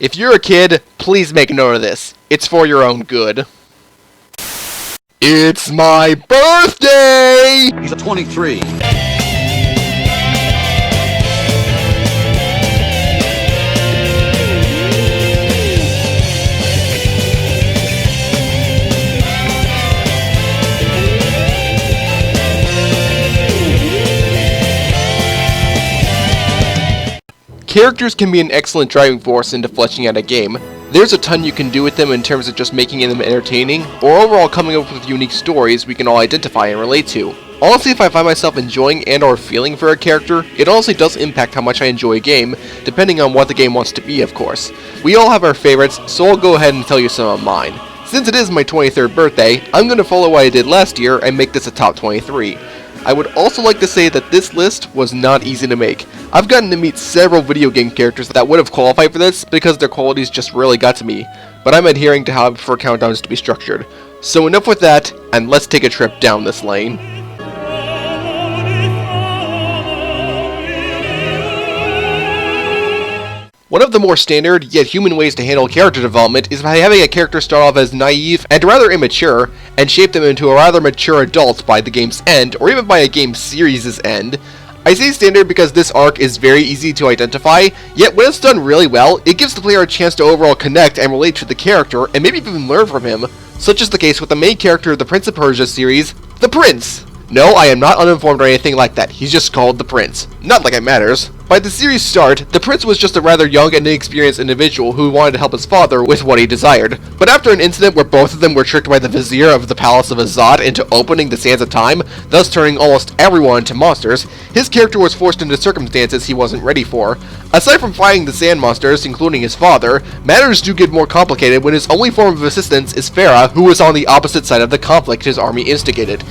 If you're a kid, please make note of this. It's for your own good. It's my birthday! He's a 23. Characters can be an excellent driving force into fleshing out a game. There's a ton you can do with them in terms of just making them entertaining, or overall coming up with unique stories we can all identify and relate to. Honestly, if I find myself enjoying and or feeling for a character, it honestly does impact how much I enjoy a game, depending on what the game wants to be, of course. We all have our favorites, so I'll go ahead and tell you some of mine. Since it is my 23rd birthday, I'm going to follow what I did last year and make this a top 23. I would also like to say that this list was not easy to make. I've gotten to meet several video game characters that would have qualified for this because their qualities just really got to me, but I'm adhering to how I prefer countdowns to be structured. So enough with that, and let's take a trip down this lane. One of the more standard, yet human ways to handle character development is by having a character start off as naive and rather immature, and shape them into a rather mature adult by the game's end, or even by a game series' end. I say standard because this arc is very easy to identify, yet when it's done really well, it gives the player a chance to overall connect and relate to the character, and maybe even learn from him, such is the case with the main character of the Prince of Persia series, the Prince. No, I am not uninformed or anything like that, he's just called the Prince. Not like it matters. By the series' start, the Prince was just a rather young and inexperienced individual who wanted to help his father with what he desired. But after an incident where both of them were tricked by the Vizier of the Palace of Azad into opening the Sands of Time, thus turning almost everyone into monsters, his character was forced into circumstances he wasn't ready for. Aside from fighting the sand monsters, including his father, matters do get more complicated when his only form of assistance is Farah, who was on the opposite side of the conflict his army instigated.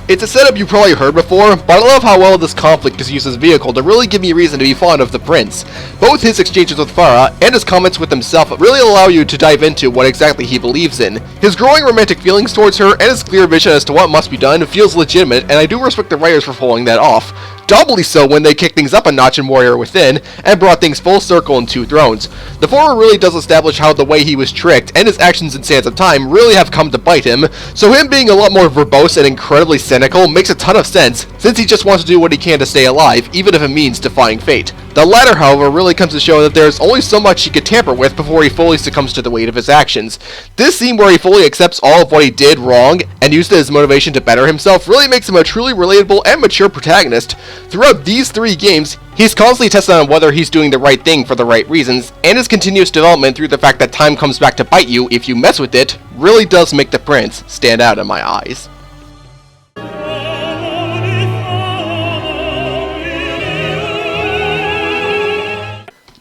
It's a setup you probably heard before, but I love how well this conflict is used as a vehicle to really give me reason to be fond of the Prince. Both his exchanges with Farah and his comments with himself really allow you to dive into what exactly he believes in. His growing romantic feelings towards her and his clear vision as to what must be done feels legitimate, and I do respect the writers for pulling that off. Doubly so when they kicked things up a notch in Warrior Within, and brought things full circle in Two Thrones. The former really does establish how the way he was tricked, and his actions in Sands of Time really have come to bite him, so him being a lot more verbose and incredibly cynical makes a ton of sense, since he just wants to do what he can to stay alive, even if it means defying fate. The latter, however, really comes to show that there's only so much he could tamper with before he fully succumbs to the weight of his actions. This scene where he fully accepts all of what he did wrong, and used it as motivation to better himself, really makes him a truly relatable and mature protagonist. Throughout these 3 games, he's constantly tested on whether he's doing the right thing for the right reasons, and his continuous development through the fact that time comes back to bite you if you mess with it, really does make the Prince stand out in my eyes.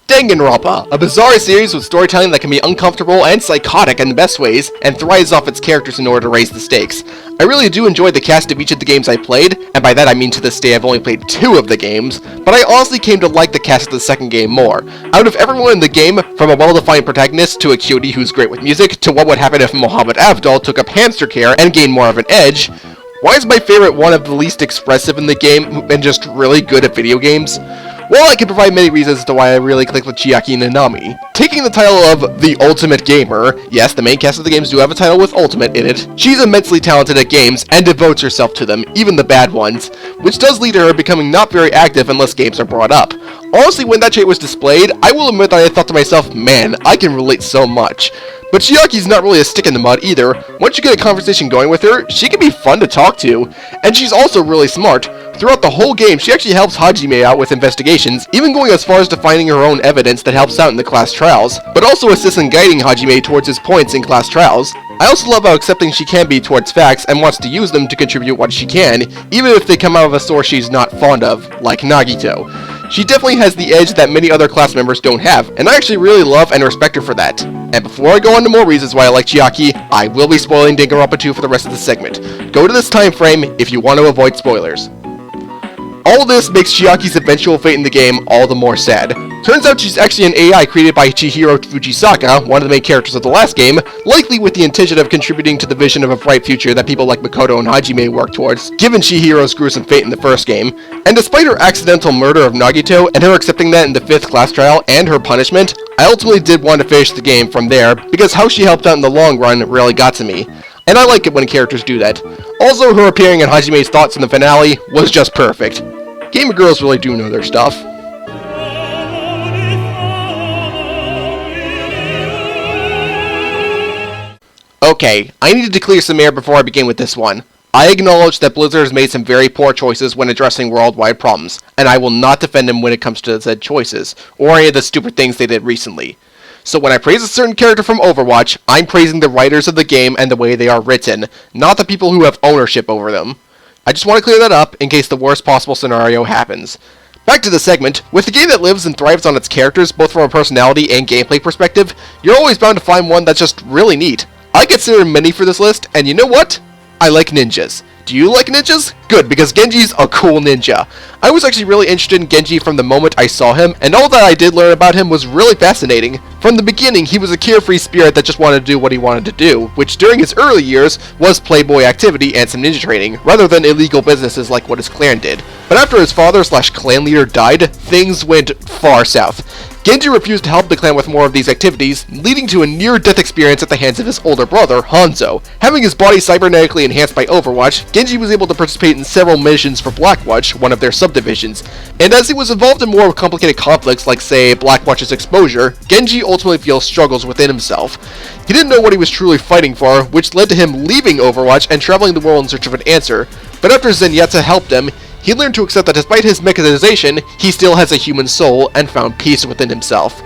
Danganronpa, a bizarre series with storytelling that can be uncomfortable and psychotic in the best ways, and thrives off its characters in order to raise the stakes. I really do enjoy the cast of each of the games I played, and by that I mean to this day I've only played 2 of the games, but I honestly came to like the cast of the second game more. Out of everyone in the game, from a well-defined protagonist to a cutie who's great with music, to what would happen if Mohammed Avdol took up hamster care and gained more of an edge, why is my favorite one of the least expressive in the game and just really good at video games? Well, I can provide many reasons as to why I really click with Chiaki Nanami. Taking the title of The Ultimate Gamer, yes, the main cast of the games do have a title with Ultimate in it, she's immensely talented at games and devotes herself to them, even the bad ones, which does lead to her becoming not very active unless games are brought up. Honestly, when that trait was displayed, I will admit that I thought to myself, man, I can relate so much. But Chiaki's not really a stick in the mud either. Once you get a conversation going with her, she can be fun to talk to. And she's also really smart. Throughout the whole game, she actually helps Hajime out with investigations, even going as far as to finding her own evidence that helps out in the class trials, but also assists in guiding Hajime towards his points in class trials. I also love how accepting she can be towards facts and wants to use them to contribute what she can, even if they come out of a source she's not fond of, like Nagito. She definitely has the edge that many other class members don't have, and I actually really love and respect her for that. And before I go on to more reasons why I like Chiaki, I will be spoiling Danganronpa 2 for the rest of the segment. Go to this time frame if you want to avoid spoilers. All this makes Chiaki's eventual fate in the game all the more sad. Turns out she's actually an AI created by Chihiro Fujisaka, one of the main characters of the last game, likely with the intention of contributing to the vision of a bright future that people like Makoto and Hajime work towards, given Chihiro's gruesome fate in the first game. And despite her accidental murder of Nagito, and her accepting that in the 5th class trial, and her punishment, I ultimately did want to finish the game from there, because how she helped out in the long run really got to me. And I like it when characters do that. Also, her appearing in Hajime's thoughts in the finale was just perfect. Gamer girls really do know their stuff. Okay, I needed to clear some air before I begin with this one. I acknowledge that Blizzard has made some very poor choices when addressing worldwide problems, and I will not defend them when it comes to said choices, or any of the stupid things they did recently. So when I praise a certain character from Overwatch, I'm praising the writers of the game and the way they are written, not the people who have ownership over them. I just want to clear that up in case the worst possible scenario happens. Back to the segment, with a game that lives and thrives on its characters both from a personality and gameplay perspective, you're always bound to find one that's just really neat. I consider many for this list, and you know what? I like ninjas. Do you like ninjas? Good, because Genji's a cool ninja. I was actually really interested in Genji from the moment I saw him, and all that I did learn about him was really fascinating. From the beginning, he was a carefree spirit that just wanted to do what he wanted to do, which during his early years was playboy activity and some ninja training, rather than illegal businesses like what his clan did. But after his father/clan leader died, things went far south. Genji refused to help the clan with more of these activities, leading to a near-death experience at the hands of his older brother, Hanzo. Having his body cybernetically enhanced by Overwatch, Genji was able to participate in several missions for Blackwatch, one of their subdivisions, and as he was involved in more complicated conflicts like, say, Blackwatch's exposure, Genji ultimately feels struggles within himself. He didn't know what he was truly fighting for, which led to him leaving Overwatch and traveling the world in search of an answer, but after Zenyatta helped him, he learned to accept that despite his mechanization, he still has a human soul and found peace within himself.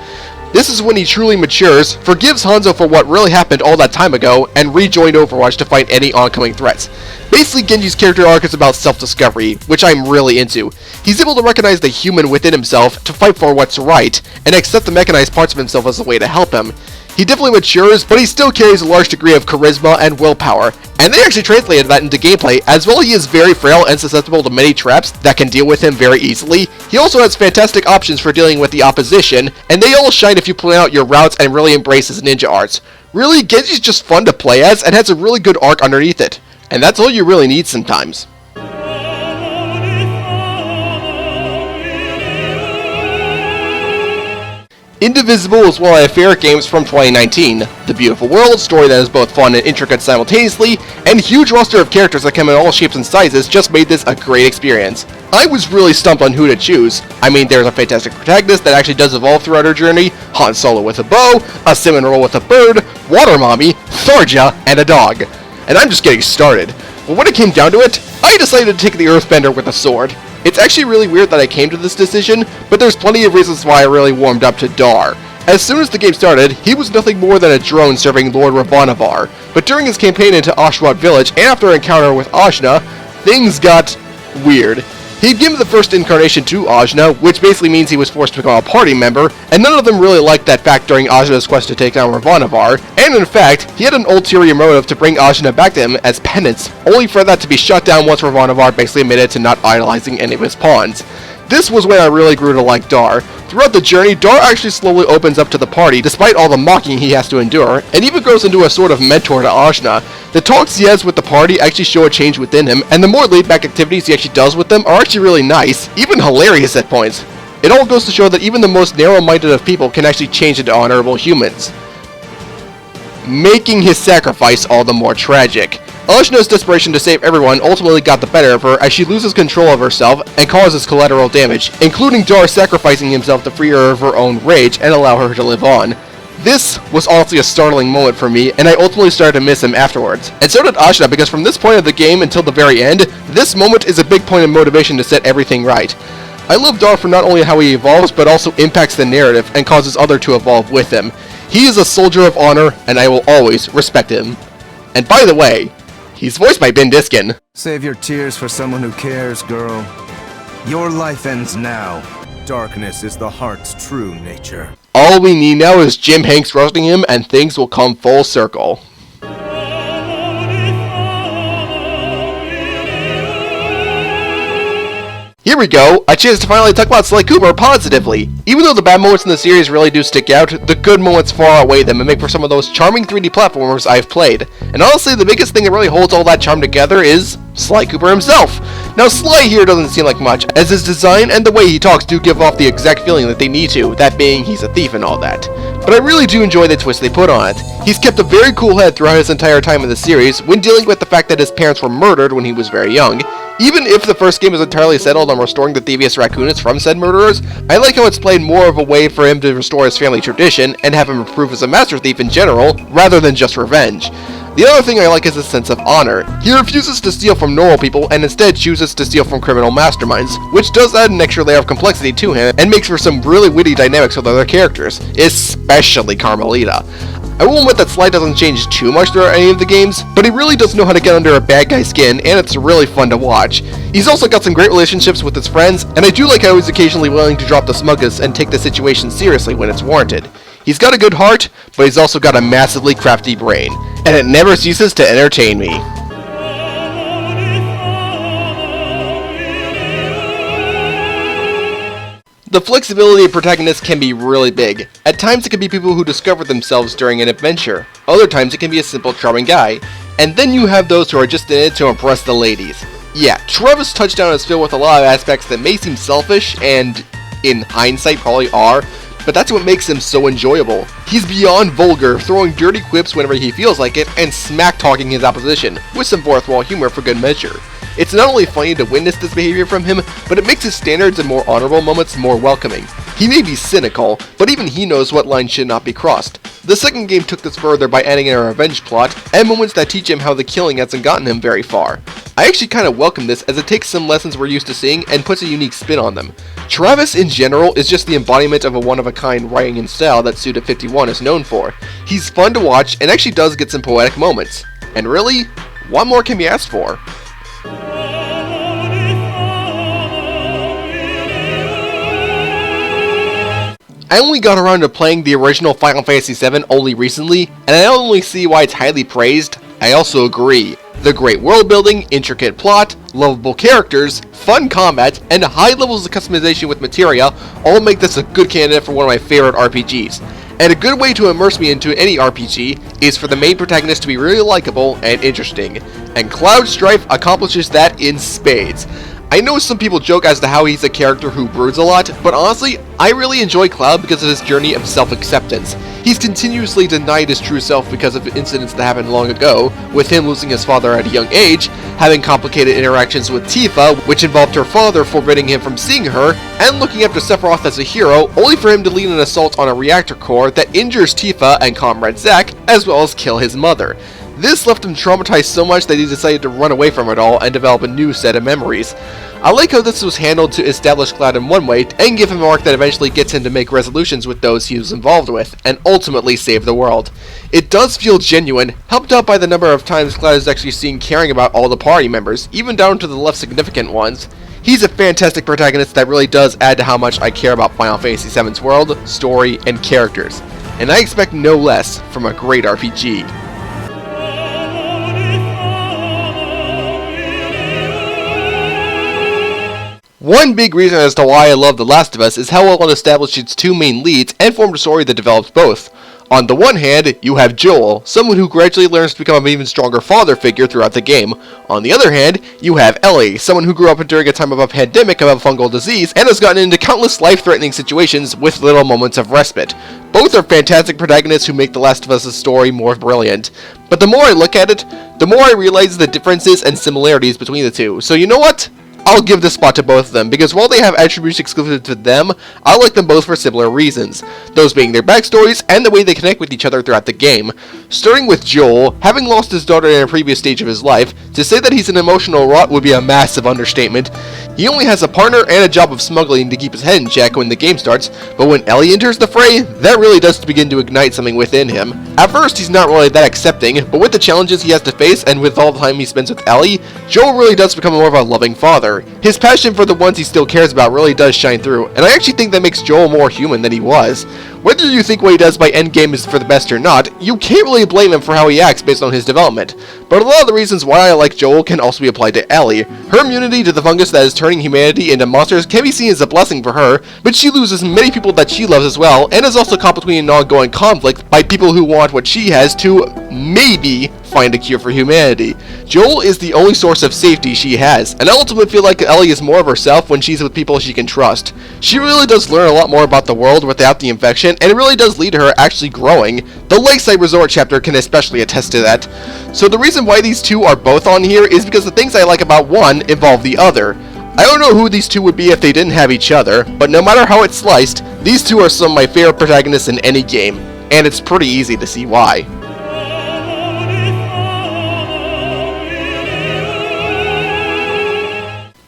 This is when he truly matures, forgives Hanzo for what really happened all that time ago, and rejoined Overwatch to fight any oncoming threats. Basically, Genji's character arc is about self-discovery, which I'm really into. He's able to recognize the human within himself to fight for what's right, and accept the mechanized parts of himself as a way to help him. He definitely matures, but he still carries a large degree of charisma and willpower, and they actually translated that into gameplay, as well he is very frail and susceptible to many traps that can deal with him very easily. He also has fantastic options for dealing with the opposition, and they all shine if you plan out your routes and really embrace his ninja arts. Really, Genji's just fun to play as, and has a really good arc underneath it. And that's all you really need sometimes. Indivisible is one of my favorite games from 2019. The beautiful world, story that is both fun and intricate simultaneously, and huge roster of characters that come in all shapes and sizes just made this a great experience. I was really stumped on who to choose. I mean, there's a fantastic protagonist that actually does evolve throughout her journey, Han Solo with a bow, a Cinnamoroll with a bird, Water Mommy, Tharja, and a dog. And I'm just getting started. But when it came down to it, I decided to take the Earthbender with a sword. It's actually really weird that I came to this decision, but there's plenty of reasons why I really warmed up to Dar. As soon as the game started, he was nothing more than a drone serving Lord Ravanavar, but during his campaign into Oshawott Village and after an encounter with Ajna, things got weird. He'd given the first incarnation to Ajna, which basically means he was forced to become a party member, and none of them really liked that fact during Ajna's quest to take down Ravanavar, and in fact, he had an ulterior motive to bring Ajna back to him as penance, only for that to be shut down once Ravanavar basically admitted to not idolizing any of his pawns. This was when I really grew to like Dar. Throughout the journey, Dar actually slowly opens up to the party, despite all the mocking he has to endure, and even grows into a sort of mentor to Ajna. The talks he has with the party actually show a change within him, and the more laid-back activities he actually does with them are actually really nice, even hilarious at points. It all goes to show that even the most narrow-minded of people can actually change into honorable humans, making his sacrifice all the more tragic. Ajna's desperation to save everyone ultimately got the better of her as she loses control of herself and causes collateral damage, including Dar sacrificing himself to free her of her own rage and allow her to live on. This was honestly a startling moment for me, and I ultimately started to miss him afterwards. And so did Ajna, because from this point of the game until the very end, this moment is a big point of motivation to set everything right. I love Dar for not only how he evolves, but also impacts the narrative and causes others to evolve with him. He is a soldier of honor, and I will always respect him. And by the way, he's voiced by Ben Diskin. Save your tears for someone who cares, girl. Your life ends now. Darkness is the heart's true nature. All we need now is Jim Hanks roasting him, and things will come full circle. Here we go, a chance to finally talk about Sly Cooper positively. Even though the bad moments in the series really do stick out, the good moments far outweigh them and make for some of those charming 3D platformers I've played. And honestly, the biggest thing that really holds all that charm together is Sly Cooper himself. Now Sly here doesn't seem like much, as his design and the way he talks do give off the exact feeling that they need to, that being he's a thief and all that. But I really do enjoy the twist they put on it. He's kept a very cool head throughout his entire time in the series, when dealing with the fact that his parents were murdered when he was very young. Even if the first game is entirely settled on restoring the Thievius Raccoonus from said murderers, I like how it's played more of a way for him to restore his family tradition, and have him improve as a master thief in general, rather than just revenge. The other thing I like is his sense of honor. He refuses to steal from normal people and instead chooses to steal from criminal masterminds, which does add an extra layer of complexity to him and makes for some really witty dynamics with other characters, especially Carmelita. I will admit that Sly doesn't change too much throughout any of the games, but he really does know how to get under a bad guy's skin, and it's really fun to watch. He's also got some great relationships with his friends, and I do like how he's occasionally willing to drop the smugness and take the situation seriously when it's warranted. He's got a good heart, but he's also got a massively crafty brain, and it never ceases to entertain me. The flexibility of protagonists can be really big. At times it can be people who discover themselves during an adventure. Other times it can be a simple charming guy. And then you have those who are just in it to impress the ladies. Yeah, Travis Touchdown is filled with a lot of aspects that may seem selfish, and in hindsight probably are, but that's what makes him so enjoyable. He's beyond vulgar, throwing dirty quips whenever he feels like it, and smack-talking his opposition, with some fourth-wall humor for good measure. It's not only funny to witness this behavior from him, but it makes his standards and more honorable moments more welcoming. He may be cynical, but even he knows what lines should not be crossed. The second game took this further by adding in a revenge plot, and moments that teach him how the killing hasn't gotten him very far. I actually kind of welcome this, as it takes some lessons we're used to seeing and puts a unique spin on them. Travis in general is just the embodiment of a one-of-a-kind writing and style that Suda51 is known for. He's fun to watch and actually does get some poetic moments. And really, what more can be asked for? I only got around to playing the original Final Fantasy VII only recently, and I not only see why it's highly praised, I also agree. The great world building, intricate plot, lovable characters, fun combat, and high levels of customization with materia all make this a good candidate for one of my favorite RPGs. And a good way to immerse me into any RPG is for the main protagonist to be really likable and interesting, and Cloud Strife accomplishes that in spades. I know some people joke as to how he's a character who broods a lot, but honestly, I really enjoy Cloud because of his journey of self-acceptance. He's continuously denied his true self because of incidents that happened long ago, with him losing his father at a young age, having complicated interactions with Tifa, which involved her father forbidding him from seeing her, and looking up to Sephiroth as a hero, only for him to lead an assault on a reactor core that injures Tifa and Comrade Zack, as well as kill his mother. This left him traumatized so much that he decided to run away from it all and develop a new set of memories. I like how this was handled to establish Cloud in one way and give him an arc that eventually gets him to make resolutions with those he was involved with, and ultimately save the world. It does feel genuine, helped out by the number of times Cloud is actually seen caring about all the party members, even down to the less significant ones. He's a fantastic protagonist that really does add to how much I care about Final Fantasy VII's world, story, and characters, and I expect no less from a great RPG. One big reason as to why I love The Last of Us is how well it established its two main leads and formed a story that develops both. On the one hand, you have Joel, someone who gradually learns to become an even stronger father figure throughout the game. On the other hand, you have Ellie, someone who grew up during a time of a pandemic of a fungal disease and has gotten into countless life-threatening situations with little moments of respite. Both are fantastic protagonists who make The Last of Us' story more brilliant. But the more I look at it, the more I realize the differences and similarities between the two. So you know what? I'll give this spot to both of them, because while they have attributes exclusive to them, I like them both for similar reasons, those being their backstories and the way they connect with each other throughout the game. Starting with Joel, having lost his daughter in a previous stage of his life, to say that he's an emotional rot would be a massive understatement. He only has a partner and a job of smuggling to keep his head in check when the game starts, but when Ellie enters the fray, that really does begin to ignite something within him. At first, he's not really that accepting, but with the challenges he has to face and with all the time he spends with Ellie, Joel really does become more of a loving father. His passion for the ones he still cares about really does shine through, and I actually think that makes Joel more human than he was. Whether you think what he does by endgame is for the best or not, you can't really blame him for how he acts based on his development. But a lot of the reasons why I like Joel can also be applied to Ellie. Her immunity to the fungus that is turning humanity into monsters can be seen as a blessing for her, but she loses many people that she loves as well, and is also caught between an ongoing conflict by people who want what she has to maybe find a cure for humanity. Joel is the only source of safety she has, and I ultimately feel like Ellie is more of herself when she's with people she can trust. She really does learn a lot more about the world without the infection, and it really does lead to her actually growing. The Lakeside Resort chapter can especially attest to that. So the reason why these two are both on here is because the things I like about one involve the other. I don't know who these two would be if they didn't have each other, but no matter how it's sliced, these two are some of my favorite protagonists in any game, and it's pretty easy to see why.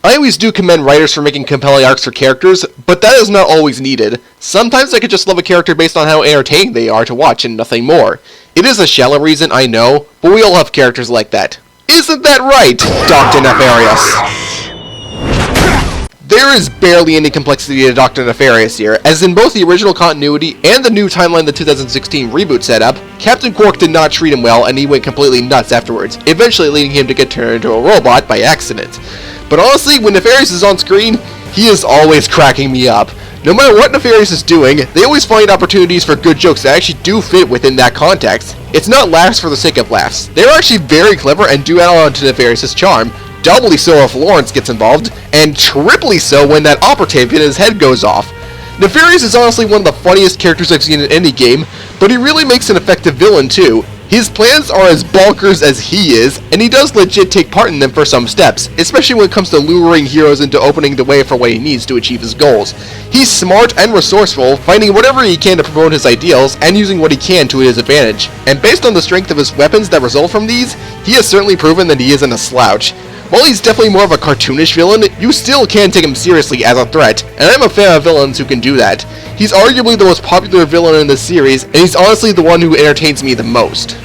I always do commend writers for making compelling arcs for characters, but that is not always needed. Sometimes I could just love a character based on how entertaining they are to watch and nothing more. It is a shallow reason, I know, but we all have characters like that. Isn't that right, Dr. Nefarious? There is barely any complexity to Dr. Nefarious here, as in both the original continuity and the new timeline the 2016 reboot setup, Captain Quark did not treat him well and he went completely nuts afterwards, eventually leading him to get turned into a robot by accident. But honestly, when Nefarious is on screen, he is always cracking me up. No matter what Nefarious is doing, they always find opportunities for good jokes that actually do fit within that context. It's not laughs for the sake of laughs. They're actually very clever and do add on to Nefarious' charm, doubly so if Lawrence gets involved, and triply so when that operative in his head goes off. Nefarious is honestly one of the funniest characters I've seen in any game, but he really makes an effective villain too. His plans are as bonkers as he is, and he does legit take part in them for some steps, especially when it comes to luring heroes into opening the way for what he needs to achieve his goals. He's smart and resourceful, finding whatever he can to promote his ideals, and using what he can to his advantage. And based on the strength of his weapons that result from these, he has certainly proven that he isn't a slouch. While he's definitely more of a cartoonish villain, you still can take him seriously as a threat, and I'm a fan of villains who can do that. He's arguably the most popular villain in this series, and he's honestly the one who entertains me the most.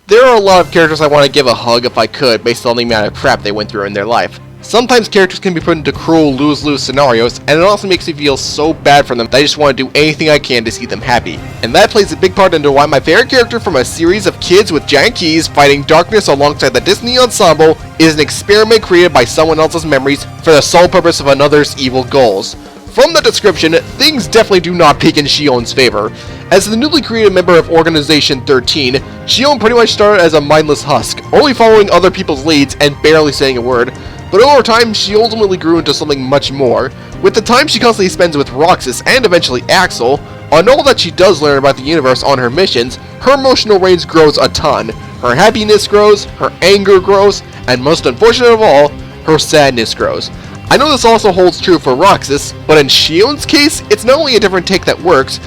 There are a lot of characters I want to give a hug if I could, based on the amount of crap they went through in their life. Sometimes characters can be put into cruel lose-lose scenarios, and it also makes me feel so bad for them that I just want to do anything I can to see them happy. And that plays a big part into why my favorite character from a series of kids with giant keys fighting darkness alongside the Disney Ensemble is an experiment created by someone else's memories for the sole purpose of another's evil goals. From the description, things definitely do not peak in Shion's favor. As the newly created member of Organization 13, Shion pretty much started as a mindless husk, only following other people's leads and barely saying a word. But over time, she ultimately grew into something much more. With the time she constantly spends with Roxas and eventually Axel, on all that she does learn about the universe on her missions, her emotional range grows a ton. Her happiness grows, her anger grows, and most unfortunate of all, her sadness grows. I know this also holds true for Roxas, but in Shion's case, it's not only a different take that works,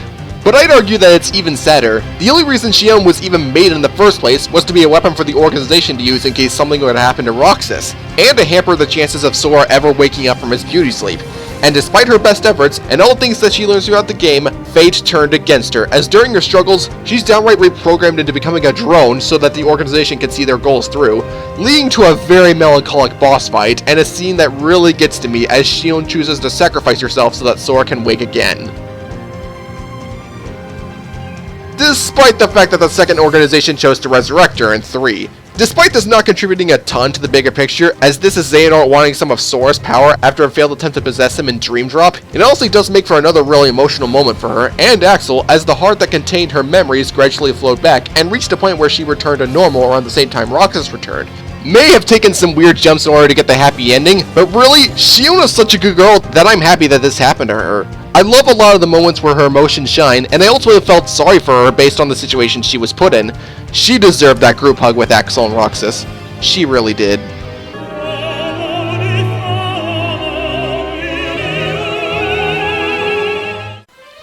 but I'd argue that it's even sadder. The only reason Shion was even made in the first place was to be a weapon for the organization to use in case something would happen to Roxas, and to hamper the chances of Sora ever waking up from his beauty sleep. And despite her best efforts, and all things that she learns throughout the game, fate turned against her, as during her struggles, she's downright reprogrammed into becoming a drone so that the organization can see their goals through, leading to a very melancholic boss fight, and a scene that really gets to me as Shion chooses to sacrifice herself so that Sora can wake again. Despite the fact that the second organization chose to resurrect her in 3. Despite this not contributing a ton to the bigger picture, as this is Xehanort wanting some of Sora's power after a failed attempt to possess him in Dream Drop, it also does make for another really emotional moment for her and Axel, as the heart that contained her memories gradually flowed back and reached a point where she returned to normal around the same time Roxas returned. May have taken some weird jumps in order to get the happy ending, but really, Shion is such a good girl that I'm happy that this happened to her. I love a lot of the moments where her emotions shine, and I ultimately felt sorry for her based on the situation she was put in. She deserved that group hug with Axel and Roxas. She really did.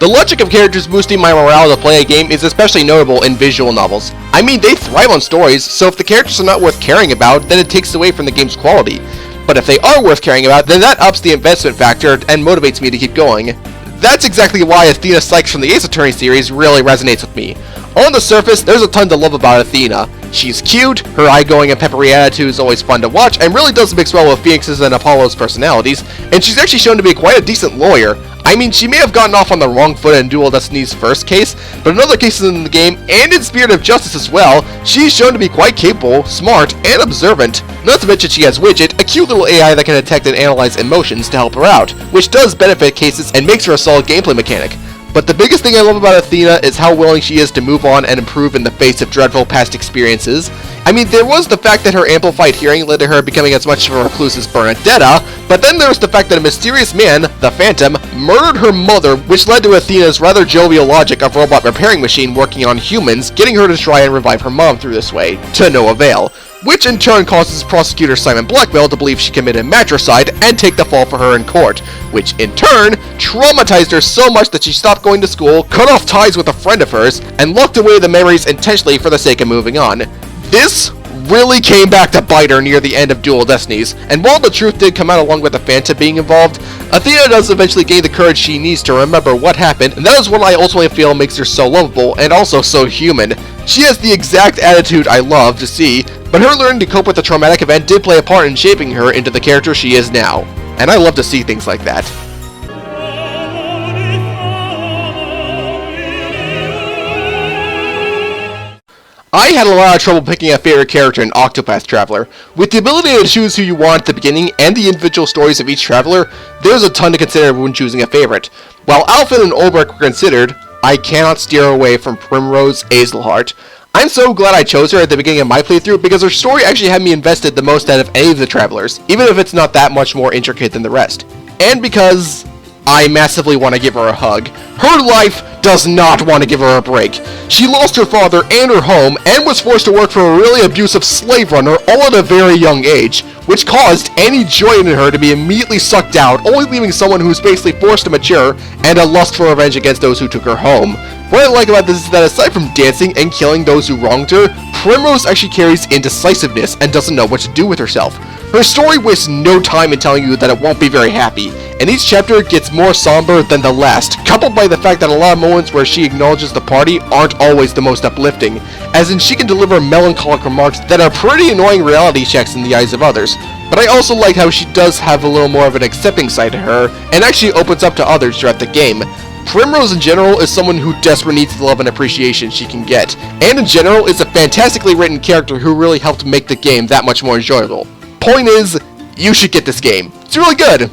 The logic of characters boosting my morale to play a game is especially notable in visual novels. I mean, they thrive on stories, so if the characters are not worth caring about, then it takes away from the game's quality. But if they are worth caring about, then that ups the investment factor and motivates me to keep going. That's exactly why Athena Sykes from the Ace Attorney series really resonates with me. On the surface, there's a ton to love about Athena. She's cute, her eye-going and peppery attitude is always fun to watch, and really does mix well with Phoenix's and Apollo's personalities, and she's actually shown to be quite a decent lawyer. I mean, she may have gotten off on the wrong foot in Dual Destiny's first case, but in other cases in the game, and in Spirit of Justice as well, she's shown to be quite capable, smart, and observant. Not to mention she has Widget, a cute little AI that can detect and analyze emotions to help her out, which does benefit cases and makes her a solid gameplay mechanic. But the biggest thing I love about Athena is how willing she is to move on and improve in the face of dreadful past experiences. I mean, there was the fact that her amplified hearing led to her becoming as much of a recluse as Bernadetta, but then there was the fact that a mysterious man, the Phantom, murdered her mother, which led to Athena's rather jovial logic of robot repairing machine working on humans, getting her to try and revive her mom through this way, to no avail. Which in turn causes prosecutor Simon Blackwell to believe she committed matricide and take the fall for her in court, which in turn traumatized her so much that she stopped going to school, cut off ties with a friend of hers, and locked away the memories intentionally for the sake of moving on. This really came back to bite her near the end of Dual Destinies, and while the truth did come out along with the Phantom being involved, Athena does eventually gain the courage she needs to remember what happened, and that is what I ultimately feel makes her so lovable and also so human. She has the exact attitude I love to see, but her learning to cope with the traumatic event did play a part in shaping her into the character she is now, and I love to see things like that. I had a lot of trouble picking a favorite character in Octopath Traveler. With the ability to choose who you want at the beginning and the individual stories of each traveler, there's a ton to consider when choosing a favorite. While Alfred and Ulbrich were considered, I cannot steer away from Primrose Hazelheart. I'm so glad I chose her at the beginning of my playthrough because her story actually had me invested the most out of any of the travelers, even if it's not that much more intricate than the rest. And because I massively want to give her a hug. Her life does not want to give her a break. She lost her father and her home, and was forced to work for a really abusive slave runner all at a very young age, which caused any joy in her to be immediately sucked out, only leaving someone who's basically forced to mature, and a lust for revenge against those who took her home. What I like about this is that aside from dancing and killing those who wronged her, Primrose actually carries indecisiveness and doesn't know what to do with herself. Her story wastes no time in telling you that it won't be very happy, and each chapter gets more somber than the last, coupled by the fact that a lot of moments where she acknowledges the party aren't always the most uplifting, as in she can deliver melancholic remarks that are pretty annoying reality checks in the eyes of others. But I also like how she does have a little more of an accepting side to her, and actually opens up to others throughout the game. Primrose in general is someone who desperately needs the love and appreciation she can get, and in general is a fantastically written character who really helped make the game that much more enjoyable. Point is, you should get this game. It's really good.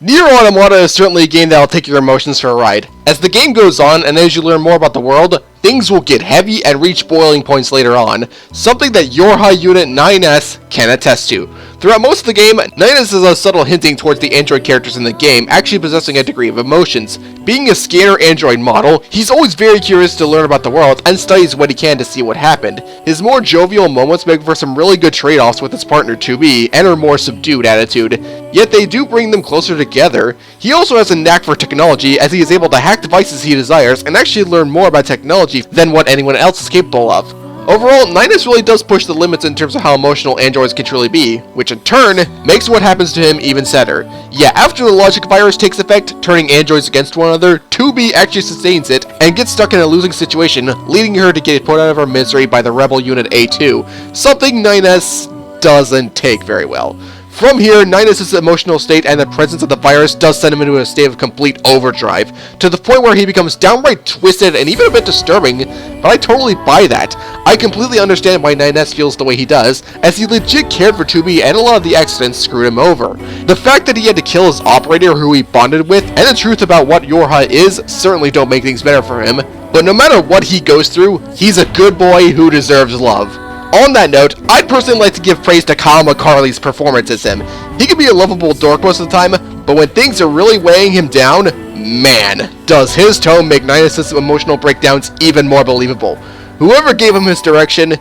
Nier Automata is certainly a game that will take your emotions for a ride. As the game goes on, and as you learn more about the world, things will get heavy and reach boiling points later on, something that Yorha Unit 9S can attest to. Throughout most of the game, 9S is a subtle hinting towards the android characters in the game actually possessing a degree of emotions. Being a scanner android model, he's always very curious to learn about the world and studies what he can to see what happened. His more jovial moments make for some really good trade-offs with his partner 2B and her more subdued attitude, yet they do bring them closer together. He also has a knack for technology as he is able to hack devices he desires and actually learn more about technology than what anyone else is capable of. Overall, 9S really does push the limits in terms of how emotional androids can truly be, which in turn makes what happens to him even sadder. Yeah, after the logic virus takes effect, turning androids against one another, 2B actually sustains it and gets stuck in a losing situation, leading her to get put out of her misery by the rebel unit A2, something 9S doesn't take very well. From here, 9S's emotional state and the presence of the virus does send him into a state of complete overdrive, to the point where he becomes downright twisted and even a bit disturbing, but I totally buy that. I completely understand why 9S feels the way he does, as he legit cared for 2B and a lot of the accidents screwed him over. The fact that he had to kill his operator who he bonded with, and the truth about what Yorha is, certainly don't make things better for him, but no matter what he goes through, he's a good boy who deserves love. On that note, I'd personally like to give praise to Kyle McCarley's performance as him. He can be a lovable dork most of the time, but when things are really weighing him down, man, does his tone make 9S's emotional breakdowns even more believable. Whoever gave him his direction,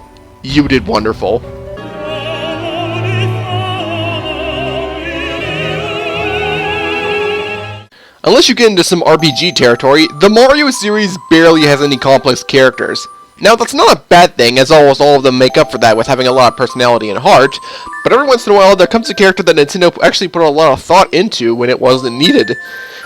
you did wonderful. Unless you get into some RPG territory, the Mario series barely has any complex characters. Now, that's not a bad thing, as almost all of them make up for that with having a lot of personality and heart, but every once in a while there comes a character that Nintendo actually put a lot of thought into when it wasn't needed.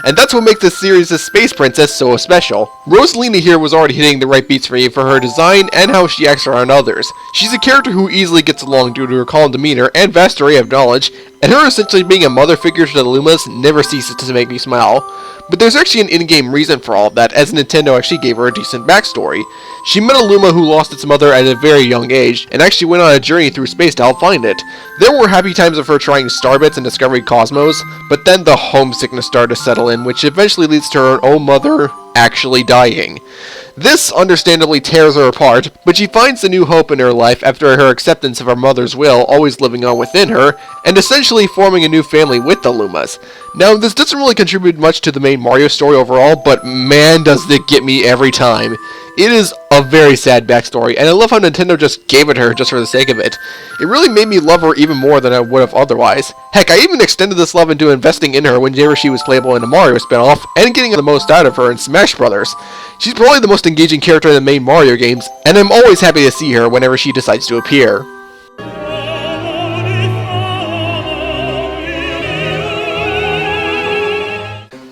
And that's what makes this series' Space Princess so special. Rosalina here was already hitting the right beats for me for her design and how she acts around others. She's a character who easily gets along due to her calm demeanor and vast array of knowledge, and her essentially being a mother figure to the Lumas never ceases to make me smile. But there's actually an in-game reason for all of that, as Nintendo actually gave her a decent backstory. She met a Luma who lost its mother at a very young age, and actually went on a journey through space to help find it. There were happy times of her trying Starbits and discovering Cosmos, but then the homesickness started to settle in, which eventually leads to her own mother actually dying. This understandably tears her apart, but she finds a new hope in her life after her acceptance of her mother's will always living on within her, and essentially forming a new family with the Lumas. Now, this doesn't really contribute much to the main Mario story overall, but man does it get me every time. It is a very sad backstory, and I love how Nintendo just gave it to her just for the sake of it. It really made me love her even more than I would have otherwise. Heck, I even extended this love into investing in her whenever she was playable in a Mario spinoff, and getting the most out of her in Smash Bros. She's probably the most engaging character in the main Mario games, and I'm always happy to see her whenever she decides to appear.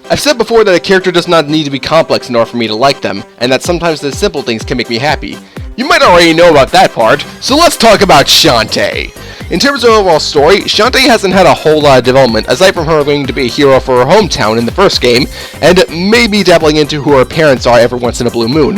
I've said before that a character does not need to be complex in order for me to like them, and that sometimes the simple things can make me happy. You might already know about that part, so let's talk about Shantae. In terms of overall story, Shantae hasn't had a whole lot of development, aside from her learning to be a hero for her hometown in the first game, and maybe dabbling into who her parents are every once in a blue moon.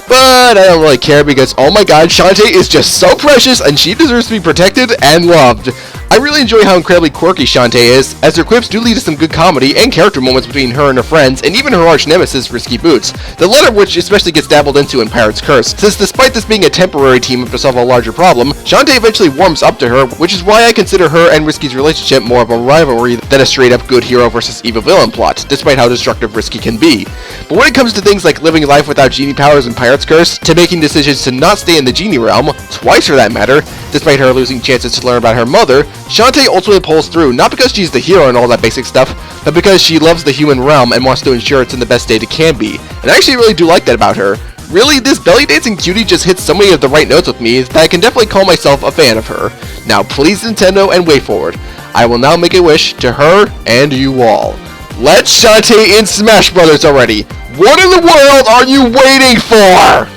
But I don't really care because, oh my god, Shantae is just so precious and she deserves to be protected and loved. I really enjoy how incredibly quirky Shantae is, as her quips do lead to some good comedy and character moments between her and her friends, and even her arch nemesis, Risky Boots, the latter of which especially gets dabbled into in Pirate's Curse, since despite this being a temporary team up to solve a larger problem, Shantae eventually warms up to her, which is why I consider her and Risky's relationship more of a rivalry than a straight up good hero versus evil villain plot, despite how destructive Risky can be. But when it comes to things like living life without genie powers in Pirate's Curse, to making decisions to not stay in the genie realm, twice for that matter, despite her losing chances to learn about her mother, Shantae ultimately pulls through, not because she's the hero and all that basic stuff, but because she loves the human realm and wants to ensure it's in the best state it can be. And I actually really do like that about her. Really, this belly dancing cutie just hits so many of the right notes with me that I can definitely call myself a fan of her. Now please Nintendo and WayForward, I will now make a wish to her and you all. Let Shantae in Smash Brothers already! What in the world are you waiting for?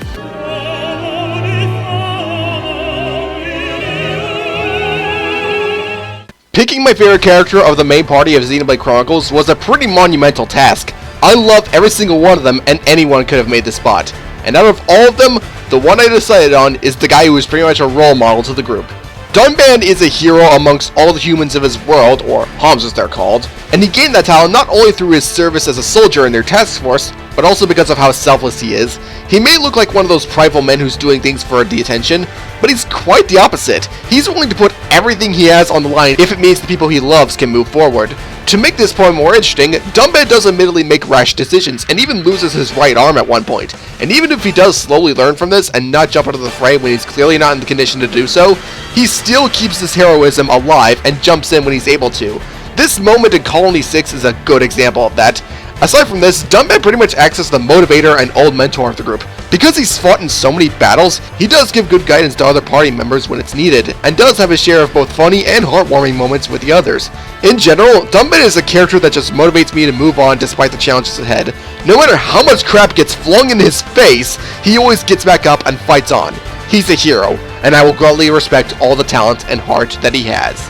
Picking my favorite character of the main party of Xenoblade Chronicles was a pretty monumental task. I loved every single one of them, and anyone could have made the spot. And out of all of them, the one I decided on is the guy who is pretty much a role model to the group. Dunban is a hero amongst all the humans of his world, or Homs as they're called, and he gained that talent not only through his service as a soldier in their task force, but also because of how selfless he is. He may look like one of those prideful men who's doing things for the attention, but he's quite the opposite. He's willing to put everything he has on the line if it means the people he loves can move forward. To make this point more interesting, Dunban does admittedly make rash decisions, and even loses his right arm at one point. And even if he does slowly learn from this and not jump into the fray when he's clearly not in the condition to do so, he still keeps his heroism alive and jumps in when he's able to. This moment in Colony 6 is a good example of that. Aside from this, Dunban pretty much acts as the motivator and old mentor of the group. Because he's fought in so many battles, he does give good guidance to other party members when it's needed, and does have his share of both funny and heartwarming moments with the others. In general, Dunban is a character that just motivates me to move on despite the challenges ahead. No matter how much crap gets flung in his face, he always gets back up and fights on. He's a hero, and I will gladly respect all the talent and heart that he has.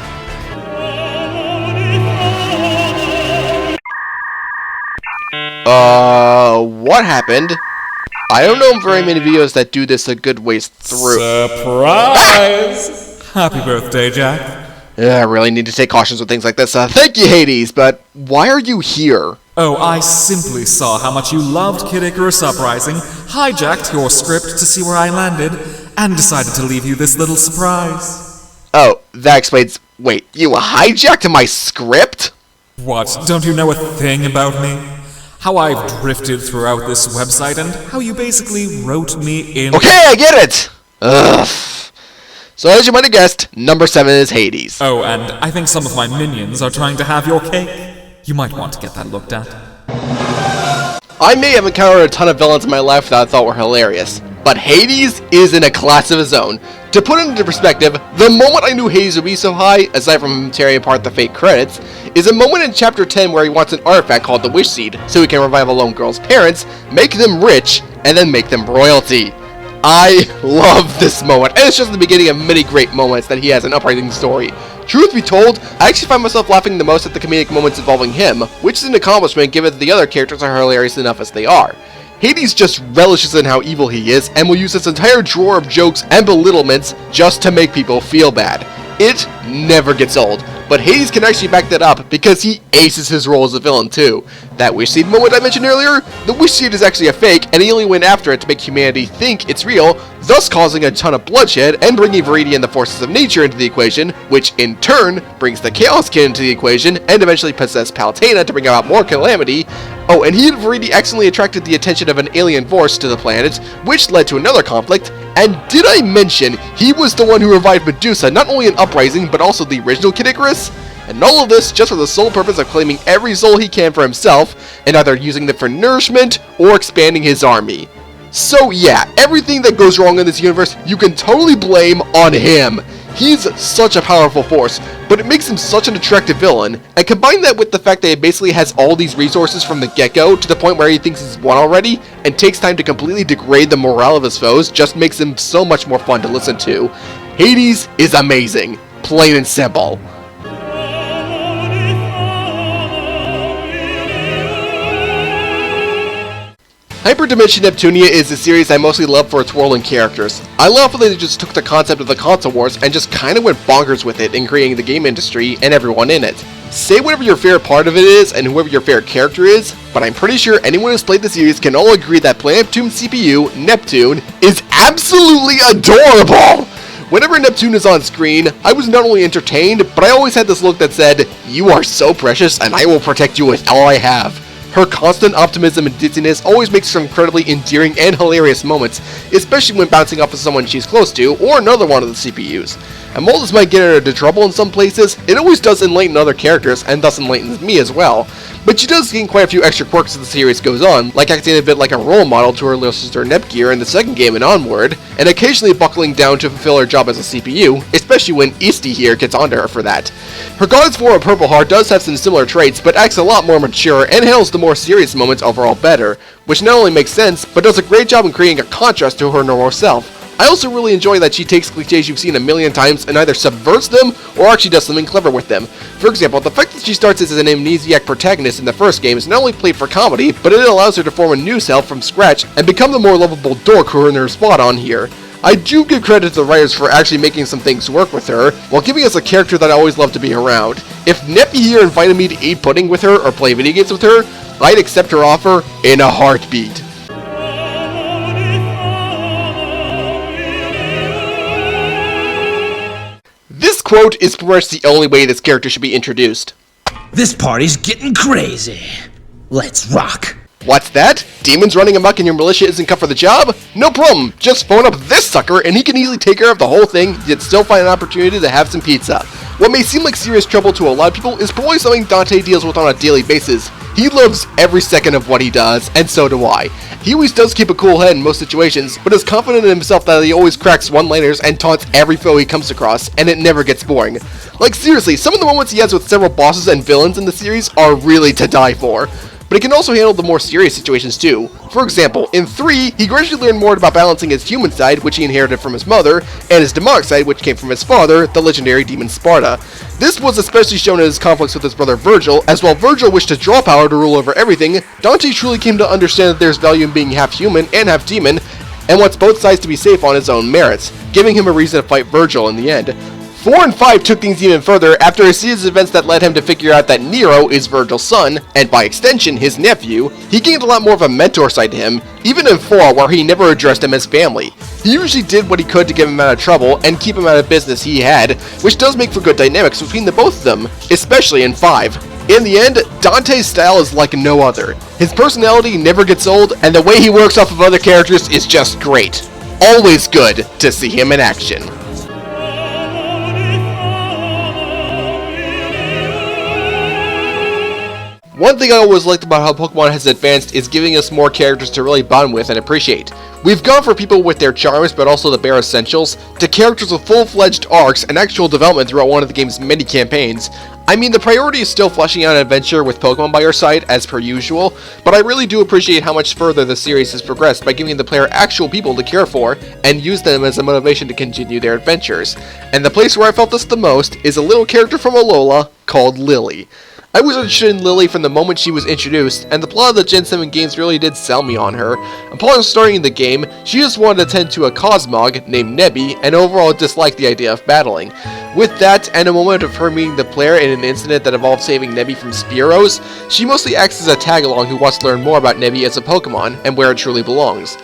What happened? I don't know very many videos that do this a good ways through. Surprise! Happy birthday, Jack. I really need to take cautions with things like this. Thank you, Hades, but why are you here? Oh, I simply saw how much you loved Kid Icarus Uprising, hijacked your script to see where I landed, and decided to leave you this little surprise. Oh, that explains... Wait, you hijacked my script? What, don't you know a thing about me? How I've drifted throughout this website and how you basically wrote me in... Okay, I get it! Ugh. So as you might have guessed, number 7 is Hades. Oh, and I think some of my minions are trying to have your cake. You might want to get that looked at. I may have encountered a ton of villains in my life that I thought were hilarious, but Hades is in a class of his own. To put it into perspective, the moment I knew Hades would be so high, aside from him tearing apart the fake credits, is a moment in chapter 10 where he wants an artifact called the Wish Seed, so he can revive a lone girl's parents, make them rich, and then make them royalty. I love this moment, and it's just the beginning of many great moments that he has in Uprising story. Truth be told, I actually find myself laughing the most at the comedic moments involving him, which is an accomplishment given that the other characters are hilarious enough as they are. Hades just relishes in how evil he is, and will use his entire drawer of jokes and belittlements just to make people feel bad. It never gets old, but Hades can actually back that up because he aces his role as a villain too. That Wish Seed moment I mentioned earlier, the Wish Seed is actually a fake, and he only went after it to make humanity think it's real, thus causing a ton of bloodshed and bringing Viridian and the forces of nature into the equation, which in turn brings the Chaos Kid into the equation, and eventually possess Palutena to bring about more calamity. Oh, and he and Viridian accidentally attracted the attention of an alien force to the planet, which led to another conflict. And did I mention he was the one who revived Medusa, not only in Uprising, but also the original Kid Icarus? And all of this just for the sole purpose of claiming every soul he can for himself, and either using them for nourishment or expanding his army. So yeah, everything that goes wrong in this universe, you can totally blame on him. He's such a powerful force, but it makes him such an attractive villain, and combine that with the fact that he basically has all these resources from the get-go to the point where he thinks he's won already, and takes time to completely degrade the morale of his foes, just makes him so much more fun to listen to. Hades is amazing, plain and simple. Hyperdimension Neptunia is a series I mostly love for its world and characters. I love how they just took the concept of the console wars and just kinda went bonkers with it in creating the game industry and everyone in it. Say whatever your favorite part of it is and whoever your favorite character is, but I'm pretty sure anyone who's played the series can all agree that Planet Neptune CPU, Neptune, is absolutely adorable! Whenever Neptune is on screen, I was not only entertained, but I always had this look that said, "You are so precious and I will protect you with all I have." Her constant optimism and ditziness always makes for incredibly endearing and hilarious moments, especially when bouncing off of someone she's close to, or another one of the CPUs. And while this might get her into trouble in some places, it always does enlighten other characters, and thus enlightens me as well. But she does gain quite a few extra quirks as the series goes on, like acting a bit like a role model to her little sister Nepgear in the second game and onward, and occasionally buckling down to fulfill her job as a CPU, especially when Isti here gets onto her for that. Her goddess form of Purple Heart does have some similar traits, but acts a lot more mature and handles the more serious moments overall better, which not only makes sense, but does a great job in creating a contrast to her normal self. I also really enjoy that she takes cliches you've seen a million times and either subverts them or actually does something clever with them. For example, the fact that she starts as an amnesiac protagonist in the first game is not only played for comedy, but it allows her to form a new self from scratch and become the more lovable dork who earned her spot on here. I do give credit to the writers for actually making some things work with her, while giving us a character that I always love to be around. If Neppy here invited me to eat pudding with her or play video games with her, I'd accept her offer in a heartbeat. This quote is pretty much the only way this character should be introduced. This party's getting crazy. Let's rock. What's that? Demons running amok and your militia isn't cut for the job? No problem, just phone up this sucker and he can easily take care of the whole thing, yet still find an opportunity to have some pizza. What may seem like serious trouble to a lot of people is probably something Dante deals with on a daily basis. He loves every second of what he does, and so do I. He always does keep a cool head in most situations, but is confident in himself that he always cracks one-liners and taunts every foe he comes across, and it never gets boring. Like seriously, some of the moments he has with several bosses and villains in the series are really to die for. But he can also handle the more serious situations too. For example, in 3, he gradually learned more about balancing his human side, which he inherited from his mother, and his demonic side, which came from his father, the legendary demon Sparta. This was especially shown in his conflicts with his brother Virgil, as while Virgil wished to draw power to rule over everything, Dante truly came to understand that there's value in being half human and half demon, and wants both sides to be safe on his own merits, giving him a reason to fight Virgil in the end. 4 and 5 took things even further after a series of events that led him to figure out that Nero is Virgil's son, and by extension his nephew. He gained a lot more of a mentor side to him, even in 4 where he never addressed him as family. He usually did what he could to get him out of trouble and keep him out of business he had, which does make for good dynamics between the both of them, especially in 5. In the end, Dante's style is like no other. His personality never gets old, and the way he works off of other characters is just great. Always good to see him in action. One thing I always liked about how Pokemon has advanced is giving us more characters to really bond with and appreciate. We've gone for people with their charms but also the bare essentials, to characters with full-fledged arcs and actual development throughout one of the game's many campaigns. I mean, the priority is still fleshing out an adventure with Pokemon by your side, as per usual, but I really do appreciate how much further the series has progressed by giving the player actual people to care for, and use them as a motivation to continue their adventures. And the place where I felt this the most is a little character from Alola called Lily. I was interested in Lily from the moment she was introduced, and the plot of the Gen 7 games really did sell me on her. Upon starting the game, she just wanted to tend to a Cosmog named Nebby, and overall disliked the idea of battling. With that, and a moment of her meeting the player in an incident that involved saving Nebby from Spearows, she mostly acts as a tag-along who wants to learn more about Nebby as a Pokemon, and where it truly belongs.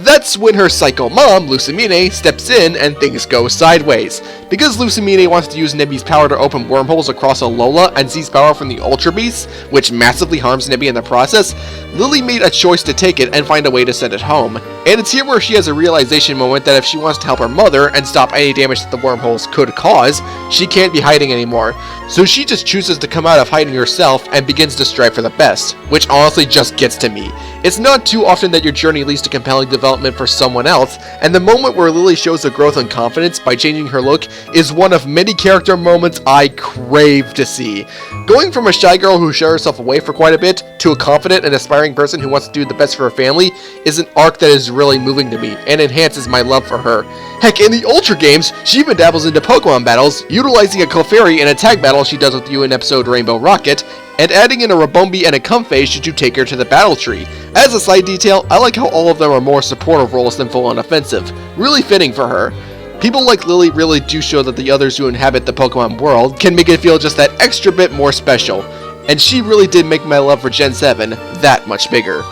That's when her psycho mom, Lucamine, steps in and things go sideways. Because Lucamine wants to use Nebby's power to open wormholes across Alola and seize power from the Ultra Beast, which massively harms Nebby in the process, Lily made a choice to take it and find a way to send it home. And it's here where she has a realization moment that if she wants to help her mother and stop any damage that the wormholes could cause, she can't be hiding anymore. So she just chooses to come out of hiding herself and begins to strive for the best, which honestly just gets to me. It's not too often that your journey leads to compelling development for someone else, and the moment where Lily shows a growth and confidence by changing her look is one of many character moments I crave to see. Going from a shy girl who shut herself away for quite a bit, to a confident and aspiring person who wants to do the best for her family, is an arc that is really moving to me, and enhances my love for her. Heck, in the Ultra games, she even dabbles into Pokemon battles, utilizing a Clefairy in a tag battle she does with you in episode Rainbow Rocket, and adding in a Rabombi and a Comfey should you take her to the battle tree. As a side detail, I like how all of them are more supportive roles than full-on offensive, really fitting for her. People like Lily really do show that the others who inhabit the Pokemon world can make it feel just that extra bit more special, and she really did make my love for Gen 7 that much bigger.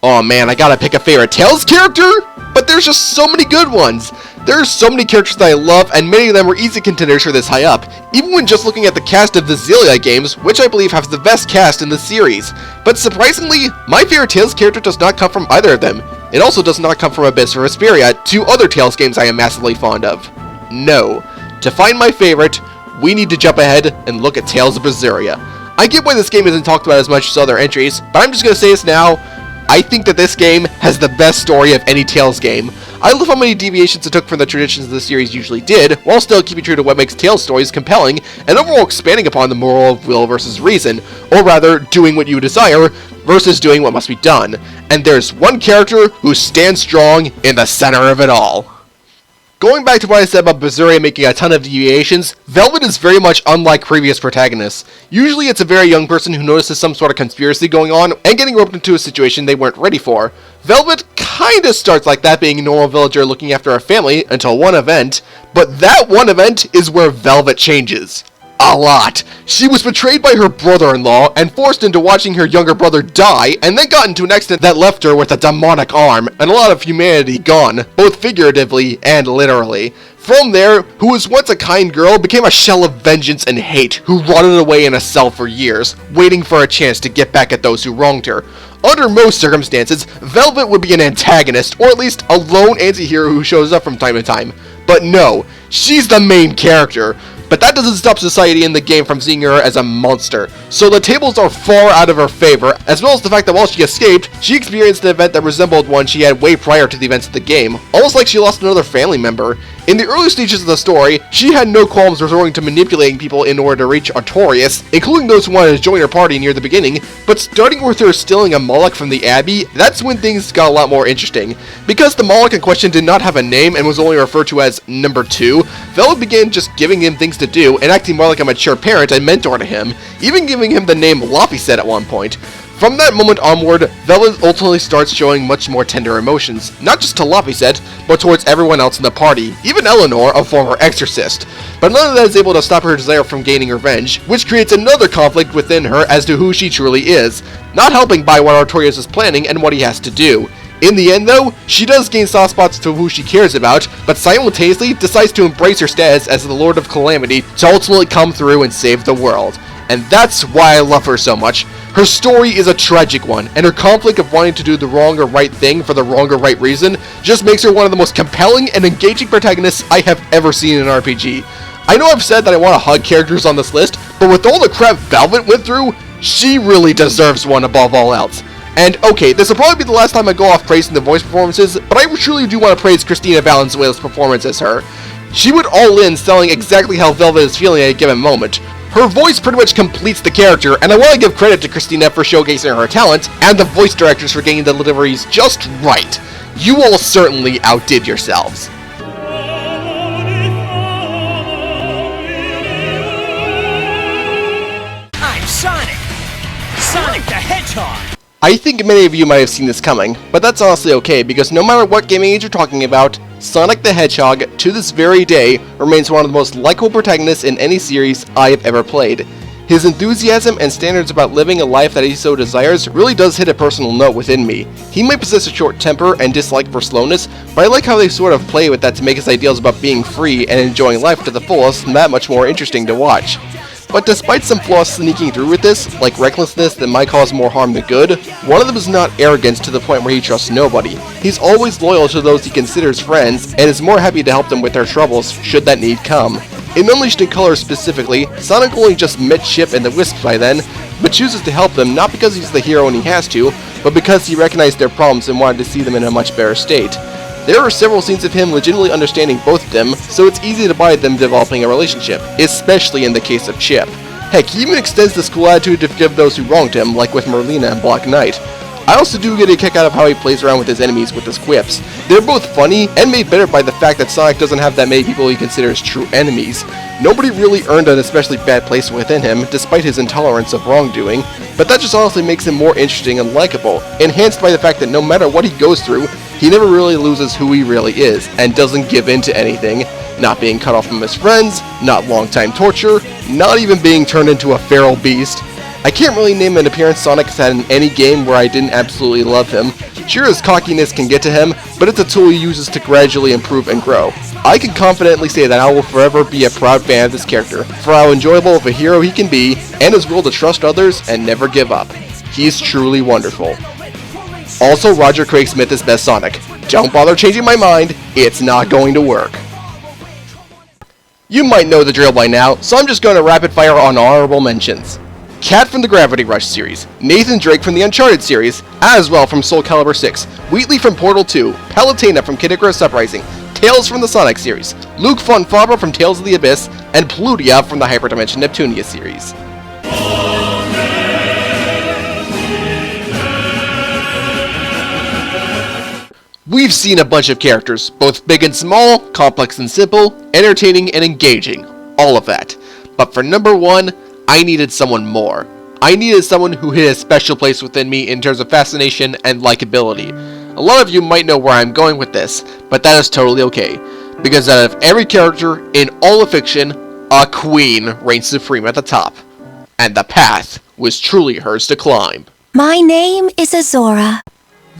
Oh man, I gotta pick a favorite Tails character? But there's just so many good ones! There are so many characters that I love, and many of them are easy contenders for this high up, even when just looking at the cast of the Xillia games, which I believe have the best cast in the series. But surprisingly, my favorite Tails character does not come from either of them. It also does not come from Abyss or Vesperia, two other Tails games I am massively fond of. No. To find my favorite, we need to jump ahead and look at Tales of Berseria. I get why this game isn't talked about as much as other entries, but I'm just gonna say this now. I think that this game has the best story of any Tales game. I love how many deviations it took from the traditions the series usually did, while still keeping true to what makes Tales stories compelling, and overall expanding upon the moral of will versus reason, or rather, doing what you desire versus doing what must be done. And there's one character who stands strong in the center of it all. Going back to what I said about Berseria making a ton of deviations, Velvet is very much unlike previous protagonists. Usually it's a very young person who notices some sort of conspiracy going on and getting roped into a situation they weren't ready for. Velvet kinda starts like that, being a normal villager looking after a family until one event, but that one event is where Velvet changes. A lot. She was betrayed by her brother-in-law and forced into watching her younger brother die, and then got into an accident that left her with a demonic arm and a lot of humanity gone, both figuratively and literally. From there, who was once a kind girl became a shell of vengeance and hate who rotted away in a cell for years, waiting for a chance to get back at those who wronged her. Under most circumstances, Velvet would be an antagonist, or at least a lone anti-hero who shows up from time to time. But no, she's the main character. But that doesn't stop society in the game from seeing her as a monster, so the tables are far out of her favor, as well as the fact that while she escaped, she experienced an event that resembled one she had way prior to the events of the game, almost like she lost another family member. In the early stages of the story, she had no qualms resorting to manipulating people in order to reach Artorias, including those who wanted to join her party near the beginning, but starting with her stealing a Moloch from the Abbey, that's when things got a lot more interesting. Because the Moloch in question did not have a name and was only referred to as Number 2, Velvet began just giving him things to do and acting more like a mature parent and mentor to him, even giving him the name Laphicet at one point. From that moment onward, Velvet ultimately starts showing much more tender emotions, not just to Laphicet, but towards everyone else in the party, even Eleanor, a former exorcist. But none of that is able to stop her desire from gaining revenge, which creates another conflict within her as to who she truly is, not helping by what Artorias is planning and what he has to do. In the end though, she does gain soft spots to who she cares about, but simultaneously decides to embrace her status as the Lord of Calamity to ultimately come through and save the world. And that's why I love her so much. Her story is a tragic one, and her conflict of wanting to do the wrong or right thing for the wrong or right reason just makes her one of the most compelling and engaging protagonists I have ever seen in an RPG. I know I've said that I want to hug characters on this list, but with all the crap Velvet went through, she really deserves one above all else. And okay, this will probably be the last time I go off praising the voice performances, but I truly do want to praise Christina Valenzuela's performance as her. She went all in, selling exactly how Velvet is feeling at a given moment. Her voice pretty much completes the character, and I want to give credit to Christina for showcasing her talent, and the voice directors for getting the deliveries just right. You all certainly outdid yourselves. I'm Sonic! Sonic the Hedgehog! I think many of you might have seen this coming, but that's honestly okay, because no matter what gaming age you're talking about, Sonic the Hedgehog, to this very day, remains one of the most likable protagonists in any series I have ever played. His enthusiasm and standards about living a life that he so desires really does hit a personal note within me. He might possess a short temper and dislike for slowness, but I like how they sort of play with that to make his ideals about being free and enjoying life to the fullest that much more interesting to watch. But despite some flaws sneaking through with this, like recklessness that might cause more harm than good, one of them is not arrogance to the point where he trusts nobody. He's always loyal to those he considers friends, and is more happy to help them with their troubles, should that need come. In Unleashed in Color specifically, Sonic only just met Chip and the Wisps by then, but chooses to help them not because he's the hero and he has to, but because he recognized their problems and wanted to see them in a much better state. There are several scenes of him legitimately understanding both of them, so it's easy to buy them developing a relationship, especially in the case of Chip. Heck, he even extends this cool attitude to forgive those who wronged him, like with Merlina and Black Knight. I also do get a kick out of how he plays around with his enemies with his quips. They're both funny, and made better by the fact that Sonic doesn't have that many people he considers true enemies. Nobody really earned an especially bad place within him, despite his intolerance of wrongdoing, but that just honestly makes him more interesting and likable, enhanced by the fact that no matter what he goes through, he never really loses who he really is, and doesn't give in to anything, not being cut off from his friends, not long-time torture, not even being turned into a feral beast. I can't really name an appearance Sonic has had in any game where I didn't absolutely love him. Sure, his cockiness can get to him, but it's a tool he uses to gradually improve and grow. I can confidently say that I will forever be a proud fan of this character, for how enjoyable of a hero he can be, and his will to trust others and never give up. He's truly wonderful. Also, Roger Craig Smith is best Sonic. Don't bother changing my mind, it's not going to work. You might know the drill by now, so I'm just going to rapid fire on honorable mentions. Cat from the Gravity Rush series, Nathan Drake from the Uncharted series, as well from Soul Calibur 6, Wheatley from Portal 2, Palutena from Kid Icarus Uprising, Tails from the Sonic series, Luke von Faber from Tales of the Abyss, and Plutia from the Hyperdimension Neptunia series. We've seen a bunch of characters, both big and small, complex and simple, entertaining and engaging, all of that. But for number one, I needed someone more. I needed someone who hit a special place within me in terms of fascination and likability. A lot of you might know where I'm going with this, but that is totally okay, because out of every character in all of fiction, a queen reigns supreme at the top. And the path was truly hers to climb. My name is Azura.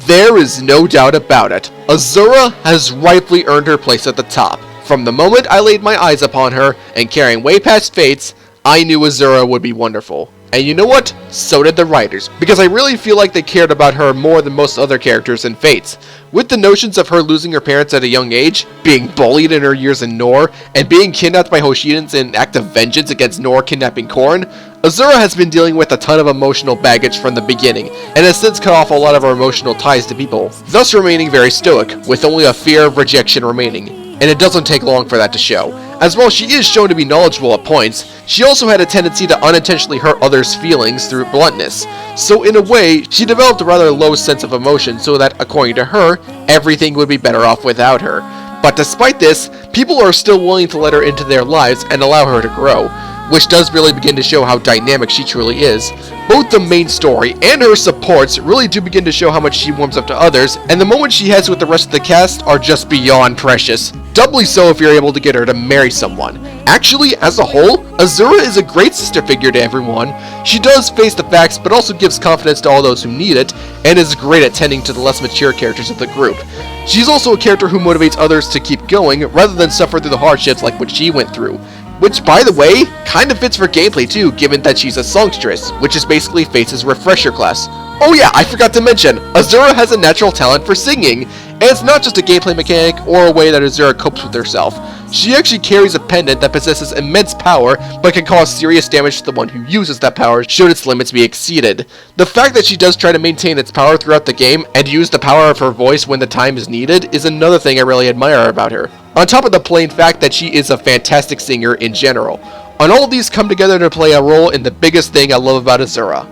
There is no doubt about it. Azura has rightfully earned her place at the top. From the moment I laid my eyes upon her, and carrying way past Fates, I knew Azura would be wonderful. And you know what? So did the writers, because I really feel like they cared about her more than most other characters in Fates. With the notions of her losing her parents at a young age, being bullied in her years in Nohr, and being kidnapped by Hoshidans in an act of vengeance against Nohr kidnapping Korn, Azura has been dealing with a ton of emotional baggage from the beginning, and has since cut off a lot of her emotional ties to people, thus remaining very stoic, with only a fear of rejection remaining. And it doesn't take long for that to show. As while she is shown to be knowledgeable at points, she also had a tendency to unintentionally hurt others' feelings through bluntness. So in a way, she developed a rather low sense of emotion so that, according to her, everything would be better off without her. But despite this, people are still willing to let her into their lives and allow her to grow, which does really begin to show how dynamic she truly is. Both the main story and her supports really do begin to show how much she warms up to others, and the moments she has with the rest of the cast are just beyond precious. Doubly so if you're able to get her to marry someone. Actually, as a whole, Azura is a great sister figure to everyone. She does face the facts, but also gives confidence to all those who need it, and is great at tending to the less mature characters of the group. She's also a character who motivates others to keep going, rather than suffer through the hardships like what she went through. Which, by the way, kind of fits for gameplay too, given that she's a songstress, which is basically Fates' refresher class. Oh yeah, I forgot to mention, Azura has a natural talent for singing, and it's not just a gameplay mechanic or a way that Azura copes with herself. She actually carries a pendant that possesses immense power, but can cause serious damage to the one who uses that power should its limits be exceeded. The fact that she does try to maintain its power throughout the game, and use the power of her voice when the time is needed, is another thing I really admire about her. On top of the plain fact that she is a fantastic singer in general. And all of these come together to play a role in the biggest thing I love about Azura.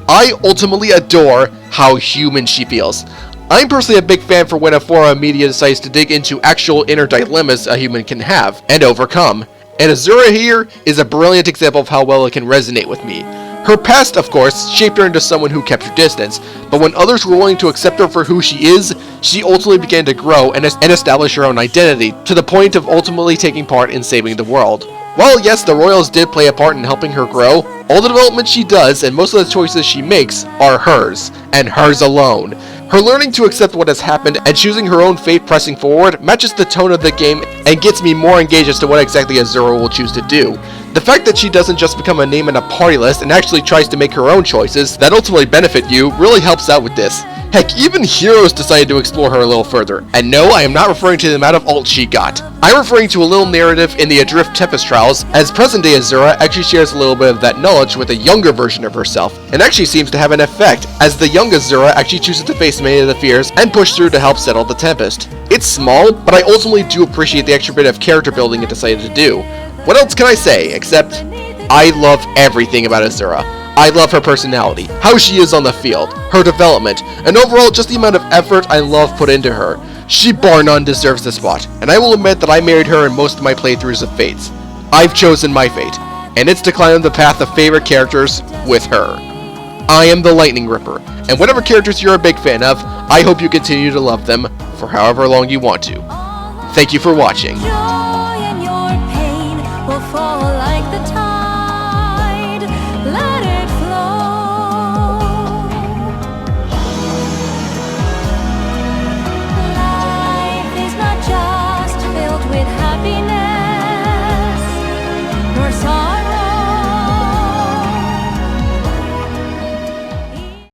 I ultimately adore how human she feels. I'm personally a big fan for when a forum of media decides to dig into actual inner dilemmas a human can have, and overcome, and Azura here is a brilliant example of how well it can resonate with me. Her past, of course, shaped her into someone who kept her distance, but when others were willing to accept her for who she is, she ultimately began to grow and establish her own identity, to the point of ultimately taking part in saving the world. While yes, the royals did play a part in helping her grow, all the development she does and most of the choices she makes are hers, and hers alone. Her learning to accept what has happened and choosing her own fate pressing forward matches the tone of the game and gets me more engaged as to what exactly Azura will choose to do. The fact that she doesn't just become a name in a party list and actually tries to make her own choices that ultimately benefit you really helps out with this. Heck, even Heroes decided to explore her a little further. And no, I am not referring to the amount of alt she got. I'm referring to a little narrative in the Adrift Tempest Trials, as present-day Azura actually shares a little bit of that knowledge with a younger version of herself, and actually seems to have an effect, as the young Azura actually chooses to face many of the fears and push through to help settle the Tempest. It's small, but I ultimately do appreciate the extra bit of character building it decided to do. What else can I say, except I love everything about Azura. I love her personality, how she is on the field, her development, and overall just the amount of effort and love put into her. She bar none deserves the spot, and I will admit that I married her in most of my playthroughs of Fates. I've chosen my fate, and it's to climb the path of favorite characters with her. I am the Lightning Ripper, and whatever characters you're a big fan of, I hope you continue to love them for however long you want to. Thank you for watching.